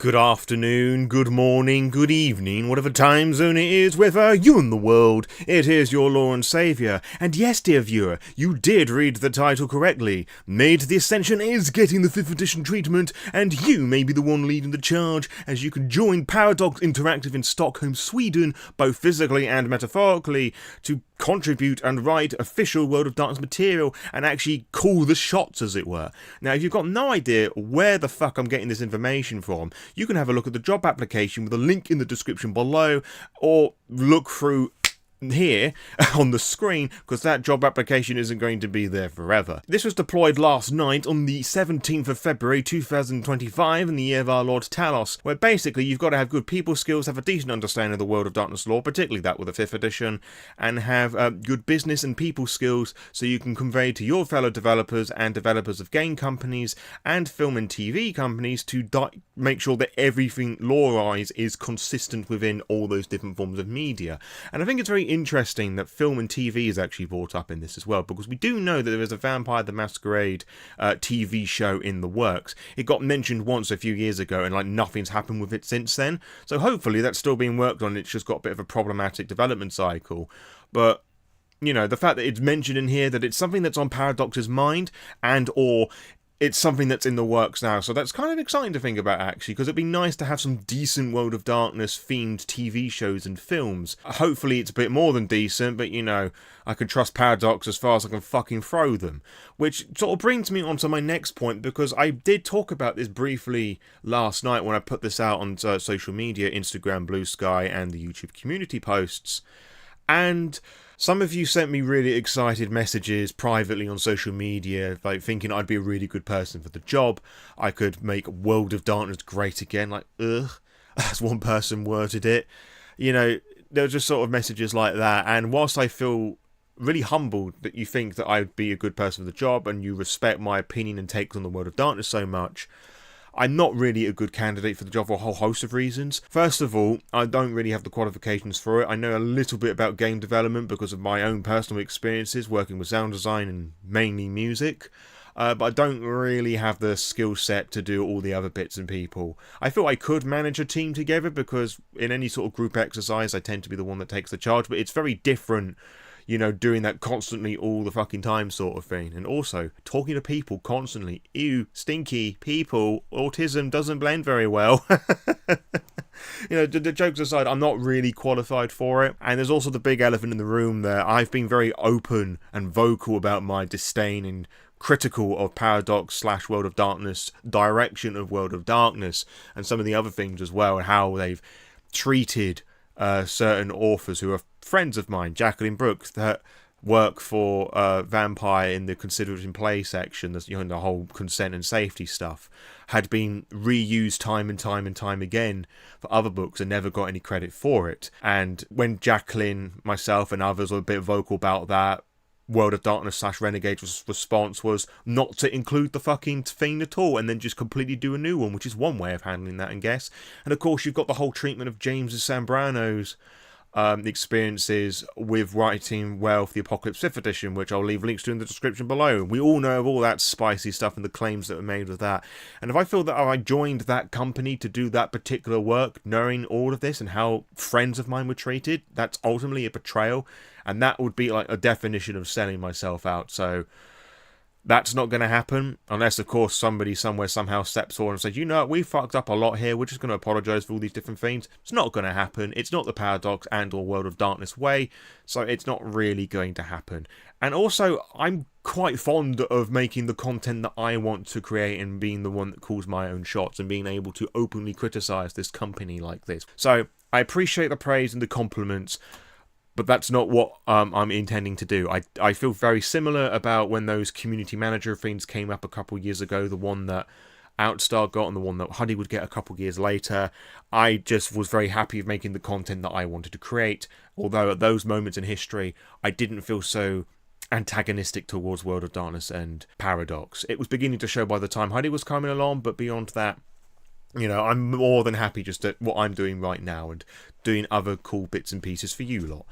Good afternoon, good morning, good evening, whatever time zone it is, whether you in the world, it is your Lore Saviour. And yes, dear viewer, you did read the title correctly. Mage the Ascension is getting the 5th edition treatment, and you may be the one leading the charge, as you can join Paradox Interactive in Stockholm, Sweden, both physically and metaphorically, to contribute and write official World of Darkness material and actually call the shots, as it were. Now, if you've got no idea where the fuck I'm getting this information from, you can have a look at the job application with a link in the description below, or look through here on the screen, because that job application isn't going to be there forever. This was deployed last night on the 17th of February 2025 in the year of our Lord Talos, where basically you've got to have good people skills, have a decent understanding of the World of Darkness lore, particularly that with the 5th edition, and have good business and people skills so you can convey to your fellow developers and developers of game companies and film and TV companies to make sure that everything lore-wise is consistent within all those different forms of media. And I think it's very interesting that film and TV is actually brought up in this as well, because we do know that there is a Vampire the Masquerade TV show in the works. It got mentioned once a few years ago, and like nothing's happened with it since then. So hopefully that's still being worked on. It's just got a bit of a problematic development cycle. But you know, the fact that it's mentioned in here, that it's something that's on Paradox's mind, and or it's something that's in the works now, so that's kind of exciting to think about, actually, because it'd be nice to have some decent World of Darkness themed TV shows and films. Hopefully it's a bit more than decent, but you know, I can trust Paradox as far as I can fucking throw them. Which sort of brings me on to my next point, because I did talk about this briefly last night when I put this out on social media, Instagram, Blue Sky, and the YouTube community posts, and some of you sent me really excited messages privately on social media, like thinking I'd be a really good person for the job. I could make World of Darkness great again, like, ugh, as one person worded it. You know, there were just sort of messages like that, and whilst I feel really humbled that you think that I'd be a good person for the job, and you respect my opinion and takes on the World of Darkness so much, I'm not really a good candidate for the job for a whole host of reasons. First of all, I don't really have the qualifications for it. I know a little bit about game development because of my own personal experiences working with sound design and mainly music. But I don't really have the skill set to do all the other bits and people. I feel I could manage a team together, because in any sort of group exercise I tend to be the one that takes the charge, but it's very different, you know, doing that constantly all the fucking time sort of thing. And also, talking to people constantly. Ew, stinky people. Autism doesn't blend very well. You know, the jokes aside, I'm not really qualified for it. And there's also the big elephant in the room there. I've been very open and vocal about my disdain and critical of Paradox / World of Darkness direction of World of Darkness, and some of the other things as well, and how they've treated certain authors who are friends of mine, Jacqueline Brooks, that work for Vampire in the Consider It in Play section, the whole consent and safety stuff, had been reused time and time again for other books and never got any credit for it. And when Jacqueline, myself and others were a bit vocal about that, World of Darkness / Renegade's response was not to include the fucking thing at all, and then just completely do a new one, which is one way of handling that, I guess. And of course, you've got the whole treatment of James Sambrano's experiences with writing Werewolf the Apocalypse 5th edition, which I'll leave links to in the description below. We all know of all that spicy stuff and the claims that were made with that. And if I feel that I joined that company to do that particular work, knowing all of this and how friends of mine were treated, that's ultimately a betrayal. And that would be like a definition of selling myself out. So that's not going to happen, unless, of course, somebody somewhere somehow steps forward and says, you know what, we fucked up a lot here, we're just going to apologise for all these different things. It's not going to happen. It's not the Paradox and or World of Darkness way, so it's not really going to happen. And also, I'm quite fond of making the content that I want to create and being the one that calls my own shots and being able to openly criticise this company like this. So, I appreciate the praise and the compliments, but that's not what I'm intending to do. I feel very similar about when those community manager things came up a couple years ago, the one that Outstar got and the one that Huddy would get a couple years later. I just was very happy with making the content that I wanted to create, although at those moments in history, I didn't feel so antagonistic towards World of Darkness and Paradox. It was beginning to show by the time Huddy was coming along, but beyond that, you know, I'm more than happy just at what I'm doing right now and doing other cool bits and pieces for you lot.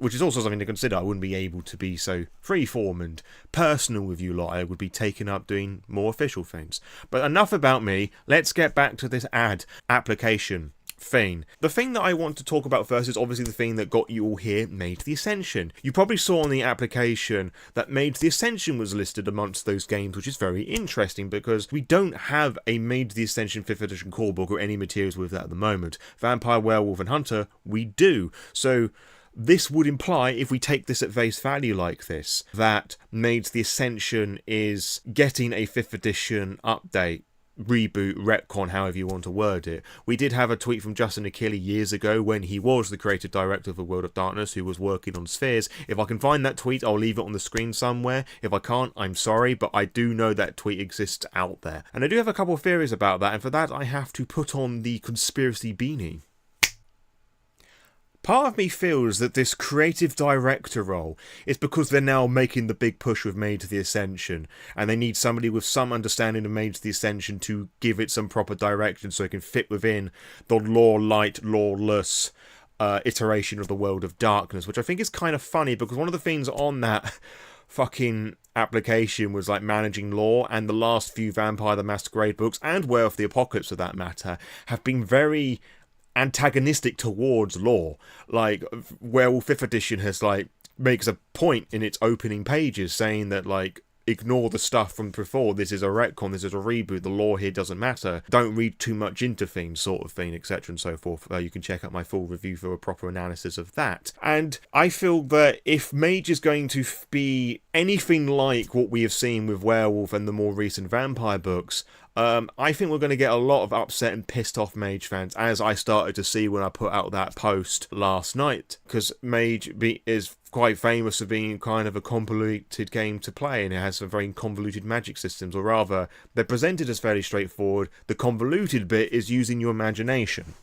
which is also something to consider. I wouldn't be able to be so freeform and personal with you lot. I would be taken up doing more official things. But enough about me. Let's get back to this application thing. The thing that I want to talk about first is obviously the thing that got you all here, Mage the Ascension. You probably saw on the application that Mage the Ascension was listed amongst those games, which is very interesting because we don't have a Mage the Ascension 5th edition core book or any materials with that at the moment. Vampire, Werewolf and Hunter, we do. So this would imply, if we take this at face value like this, that Mage the Ascension is getting a 5th edition update, reboot, retcon, however you want to word it. We did have a tweet from Justin Achille years ago when he was the creative director of the World of Darkness who was working on Spheres. If I can find that tweet, I'll leave it on the screen somewhere. If I can't, I'm sorry, but I do know that tweet exists out there. And I do have a couple of theories about that, and for that I have to put on the conspiracy beanie. Part of me feels that this creative director role is because they're now making the big push with Mage the Ascension, and they need somebody with some understanding of Mage the Ascension to give it some proper direction so it can fit within the lore-light, lawless iteration of the World of Darkness, which I think is kind of funny because one of the things on that fucking application was like managing lore, and the last few Vampire the Masquerade books, and Werewolf the Apocalypse for that matter, have been very antagonistic towards lore. Like Werewolf 5th edition has makes a point in its opening pages saying that ignore the stuff from before, this is a retcon, this is a reboot, the lore here doesn't matter, don't read too much into things, sort of thing, etc. and so forth. You can check out my full review for a proper analysis of that. And I feel that if Mage is going to be anything like what we have seen with Werewolf and the more recent Vampire books, I think we're going to get a lot of upset and pissed off Mage fans, as I started to see when I put out that post last night, because Mage is quite famous for being kind of a convoluted game to play, and it has some very convoluted magic systems, or rather, they're presented as fairly straightforward. The convoluted bit is using your imagination.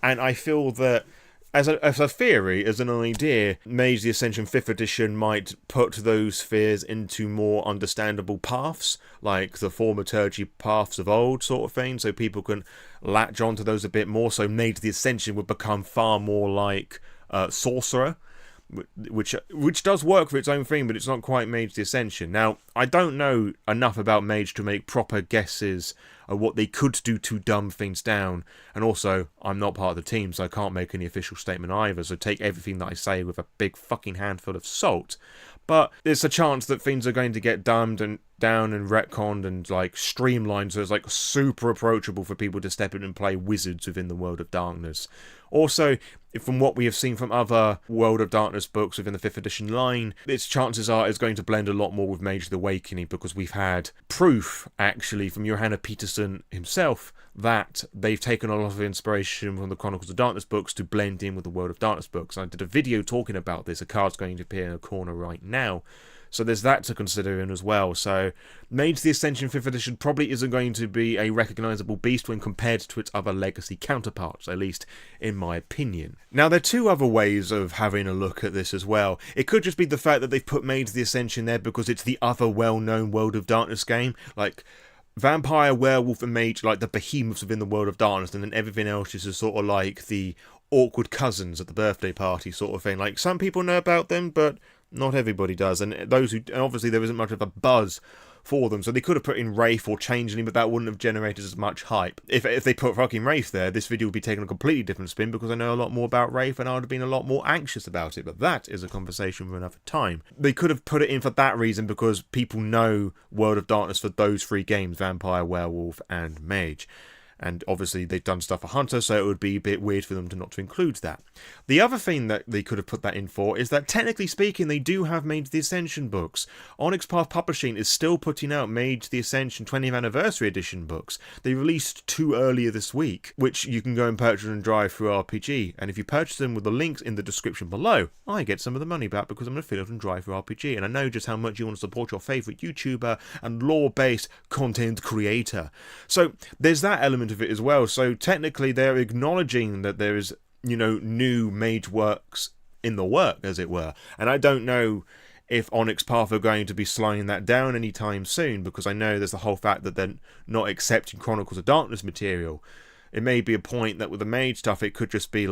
And I feel that as a theory, as an idea, Mage the Ascension 5th edition might put those fears into more understandable paths, like the thaumaturgy paths of old sort of thing, so people can latch onto those a bit more, so Mage the Ascension would become far more like Sorcerer, which does work for its own thing, but it's not quite Mage the Ascension. Now, I don't know enough about Mage to make proper guesses of what they could do to dumb things down, and also, I'm not part of the team, so I can't make any official statement either, so take everything that I say with a big fucking handful of salt. But there's a chance that things are going to get dumbed and down and retconned and streamlined, so it's super approachable for people to step in and play wizards within the World of Darkness. Also, from what we have seen from other World of Darkness books within the 5th edition line, its chances are it's going to blend a lot more with Mage the Awakening, because we've had proof, actually, from Johanna Peterson himself that they've taken a lot of inspiration from the Chronicles of Darkness books to blend in with the World of Darkness books. I did a video talking about this. A card's going to appear in a corner right now. So there's that to consider in as well. So Mage the Ascension 5th edition probably isn't going to be a recognisable beast when compared to its other legacy counterparts, at least in my opinion. Now, there are two other ways of having a look at this as well. It could just be the fact that they've put Mage the Ascension there because it's the other well-known World of Darkness game. Vampire, Werewolf and Mage, the behemoths within the World of Darkness, and then everything else is just sort of like the awkward cousins at the birthday party sort of thing. Some people know about them, but not everybody does, and obviously there isn't much of a buzz for them, so they could have put in Wraith or Changeling, but that wouldn't have generated as much hype. If they put fucking Wraith there, this video would be taking a completely different spin, because I know a lot more about Wraith and I would have been a lot more anxious about it, but that is a conversation for another time. They could have put it in for that reason, because people know World of Darkness for those three games, Vampire, Werewolf and Mage. And obviously they've done stuff for Hunter, so it would be a bit weird for them to not to include that. The other thing that they could have put that in for is that, technically speaking, they do have Mage the Ascension books. Onyx Path Publishing is still putting out Mage the Ascension 20th Anniversary Edition books. They released 2 earlier this week, which you can go and purchase and drive through RPG. And if you purchase them with the links in the description below, I get some of the money back because I'm an affiliate on Drive Through RPG. And I know just how much you want to support your favourite YouTuber and lore-based content creator. So there's that element of it as well. So technically they're acknowledging that there is, new Mage works in the work, as it were. And I don't know if Onyx Path are going to be slowing that down anytime soon, because I know there's the whole fact that they're not accepting Chronicles of Darkness material. It may be a point that with the Mage stuff it could just be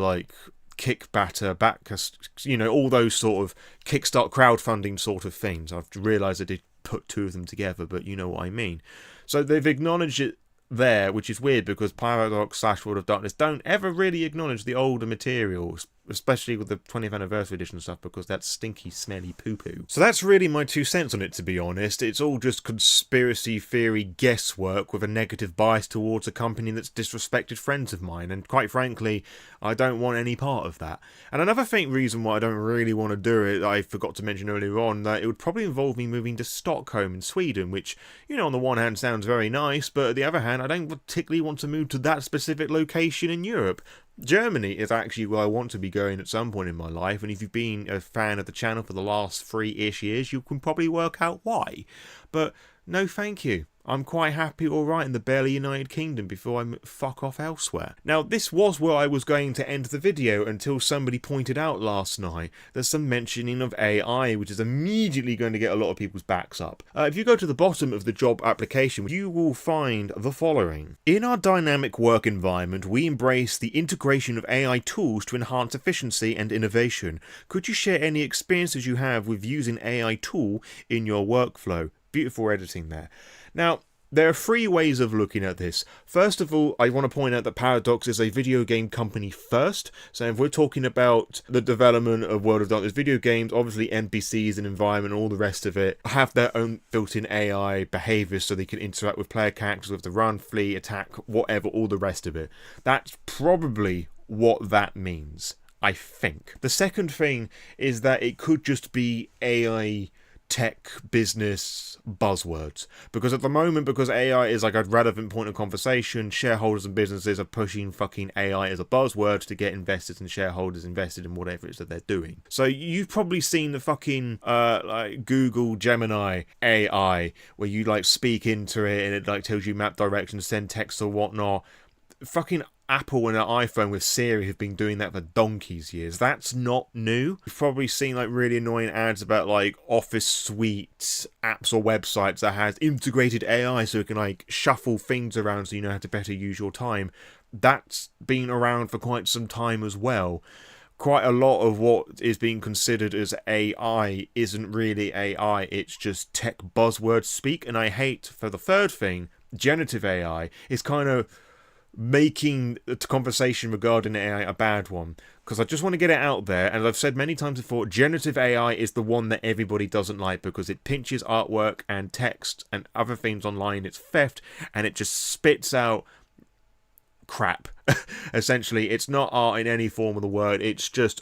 Kickbatter, all those sort of Kickstart crowdfunding sort of things. I've realised I did put two of them together, but you know what I mean. So they've acknowledged it there, which is weird because Paradox / World of Darkness don't ever really acknowledge the older materials, especially with the 20th anniversary edition stuff, because that's stinky, smelly poo-poo. So that's really my 2 cents on it, to be honest. It's all just conspiracy theory guesswork with a negative bias towards a company that's disrespected friends of mine, and quite frankly, I don't want any part of that. And another faint reason why I don't really want to do it, I forgot to mention earlier on, that it would probably involve me moving to Stockholm in Sweden, which, on the one hand sounds very nice, but on the other hand, I don't particularly want to move to that specific location in Europe. Germany is actually where I want to be going at some point in my life, and if you've been a fan of the channel for the last 3-ish years, you can probably work out why. But no thank you. I'm quite happy alright in the barely United Kingdom before I fuck off elsewhere. Now, this was where I was going to end the video until somebody pointed out last night there's some mentioning of AI, which is immediately going to get a lot of people's backs up. If you go to the bottom of the job application, you will find the following. In our dynamic work environment, we embrace the integration of AI tools to enhance efficiency and innovation. Could you share any experiences you have with using AI tool in your workflow? Beautiful editing there. Now, there are 3 ways of looking at this. First of all, I want to point out that Paradox is a video game company first. So if we're talking about the development of World of Darkness video games, obviously NPCs and environment and all the rest of it have their own built-in AI behaviors so they can interact with player characters with the run, flee, attack, whatever, all the rest of it. That's probably what that means, I think. The second thing is that it could just be AI tech business buzzwords, because at the moment, because AI is like a relevant point of conversation, shareholders and businesses are pushing fucking AI as a buzzword to get investors and shareholders invested in whatever it is that they're doing. So you've probably seen the fucking like Google Gemini AI where you like speak into it and it like tells you map directions, send text or whatnot. Fucking Apple and their iPhone with Siri have been doing that for donkey's years. That's not new. You've probably seen like really annoying ads about like Office Suite apps or websites that has integrated AI so it can like shuffle things around so you know how to better use your time. That's been around for quite some time as well. Quite a lot of what is being considered as AI isn't really AI, it's just tech buzzword speak. And I hate, for the third thing, generative AI is kind of making the conversation regarding AI a bad one, because I just want to get it out there, and I've said many times before, generative AI is the one that everybody doesn't like because it pinches artwork and text and other things online, it's theft, and it just spits out crap. Essentially, it's not art in any form of the word, it's just,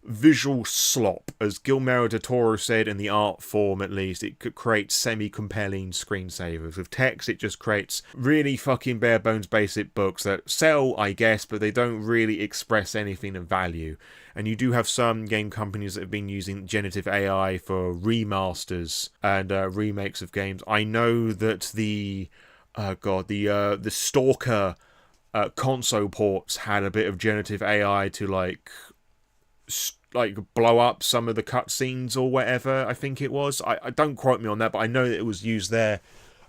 visual slop. As Guillermo del Toro said, in the art form at least, it could create semi-compelling screensavers. With text, it just creates really fucking bare bones basic books that sell, I guess, but they don't really express anything of value. And you do have some game companies that have been using generative AI for remasters and remakes of games. I know that the Stalker console ports had a bit of generative AI to like blow up some of the cutscenes or whatever, I think it was. I don't quote me on that, but I know that it was used there.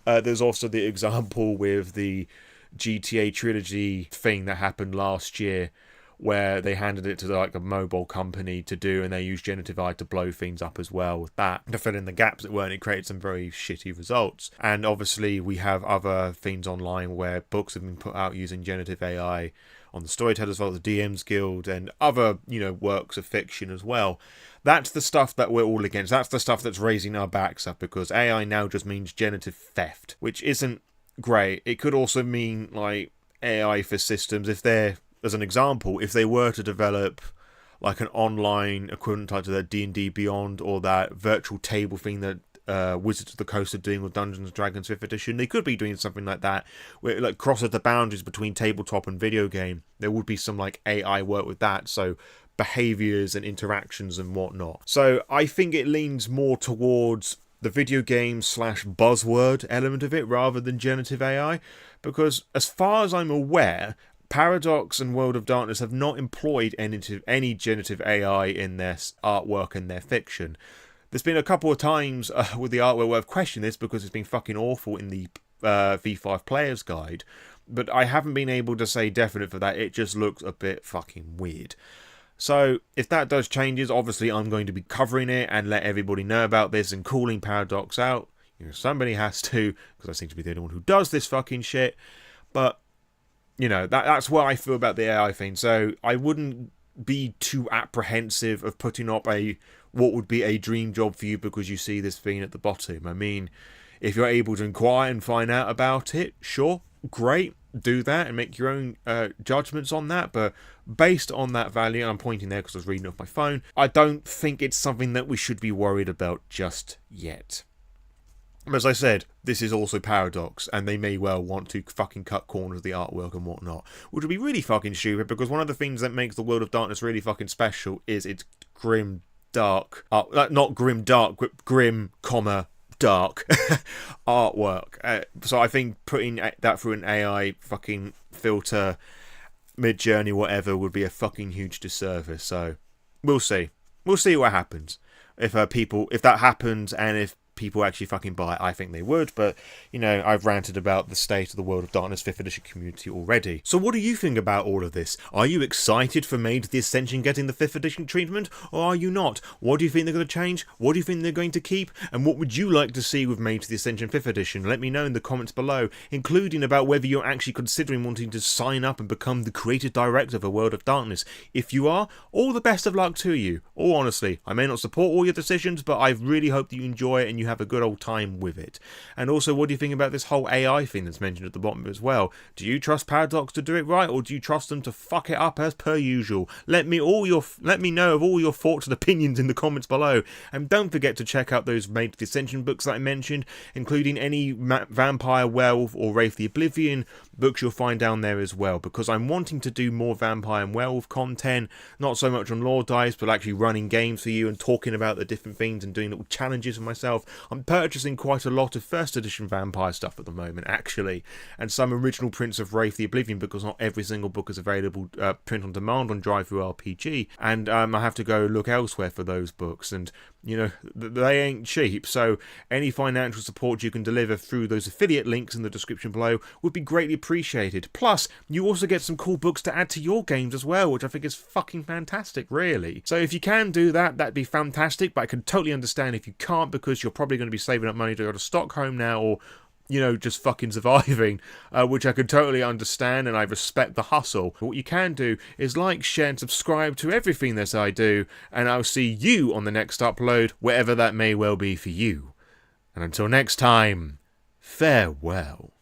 There's also the example with the GTA trilogy thing that happened last year, where they handed it to like a mobile company to do, and they used generative AI to blow things up as well with that, to fill in the gaps that weren't. It created some very shitty results. And obviously we have other things online where books have been put out using generative AI on the Storytellers Vault, the DMs Guild, and other, works of fiction as well. That's the stuff that we're all against. That's the stuff that's raising our backs up, because AI now just means generative theft, which isn't great. It could also mean, like, AI for systems, if they're, as an example, if they were to develop like an online equivalent type to that D&D Beyond or that virtual table thing that Wizards of the Coast are doing with Dungeons & Dragons 5th edition, they could be doing something like that, where it like crosses the boundaries between tabletop and video game. There would be some like AI work with that, so behaviors and interactions and whatnot. So I think it leans more towards the video game / buzzword element of it rather than generative AI, because as far as I'm aware, Paradox and World of Darkness have not employed any generative AI in their artwork and their fiction. There's been a couple of times with the artwork where I've questioned this because it's been fucking awful in the V5 Player's Guide, but I haven't been able to say definite for that. It just looks a bit fucking weird. So if that does changes, obviously I'm going to be covering it and let everybody know about this and calling Paradox out. You know, somebody has to, because I seem to be the only one who does this fucking shit. But, you know, that's what I feel about the AI thing. So I wouldn't be too apprehensive of putting up what would be a dream job for you because you see this thing at the bottom. I mean, if you're able to inquire and find out about it, sure, great, do that and make your own judgments on that. But based on that value, and I'm pointing there because I was reading off my phone, I don't think it's something that we should be worried about just yet. As I said, this is also Paradox, and they may well want to fucking cut corners of the artwork and whatnot, which would be really fucking stupid, because one of the things that makes the World of Darkness really fucking special is its grim, dark, not grim dark, grim, dark artwork. So I think putting that through an AI fucking filter, Mid-Journey, whatever, would be a fucking huge disservice. So we'll see. We'll see what happens. If that happens, and if people actually fucking buy it, I think they would, but, you know, I've ranted about the state of the World of Darkness 5th edition community already. So what do you think about all of this? Are you excited for Mage the Ascension getting the 5th edition treatment, or are you not? What do you think they're going to change? What do you think they're going to keep? And what would you like to see with Mage the Ascension 5th edition? Let me know in the comments below, including about whether you're actually considering wanting to sign up and become the creative director of a World of Darkness. If you are, all the best of luck to you. All honestly, I may not support all your decisions, but I really hope that you enjoy it and you have a good old time with it. And also, what do you think about this whole AI thing that's mentioned at the bottom as well? Do you trust Paradox to do it right, or do you trust them to fuck it up as per usual? Let me know of all your thoughts and opinions in the comments below. And don't forget to check out those Mage the Ascension books that I mentioned, including any Vampire, Werewolf, or Wraith the Oblivion books you'll find down there as well, because I'm wanting to do more Vampire and Werewolf content, not so much on Lore Dice, but actually running games for you and talking about the different things and doing little challenges for myself. I'm purchasing quite a lot of 1st edition Vampire stuff at the moment, actually, and some original prints of Wraith the Oblivion, because not every single book is available print on demand on Drive-Thru-RPG, and I have to go look elsewhere for those books, and, you know, they ain't cheap, so any financial support you can deliver through those affiliate links in the description below would be greatly appreciated. Plus, you also get some cool books to add to your games as well, which I think is fucking fantastic, really. So if you can do that, that'd be fantastic, but I can totally understand if you can't, because you're probably going to be saving up money to go to Stockholm now, or, you know, just fucking surviving, which I can totally understand, and I respect the hustle. But what you can do is like, share, and subscribe to everything that I do, and I'll see you on the next upload, wherever that may well be for you. And until next time, farewell.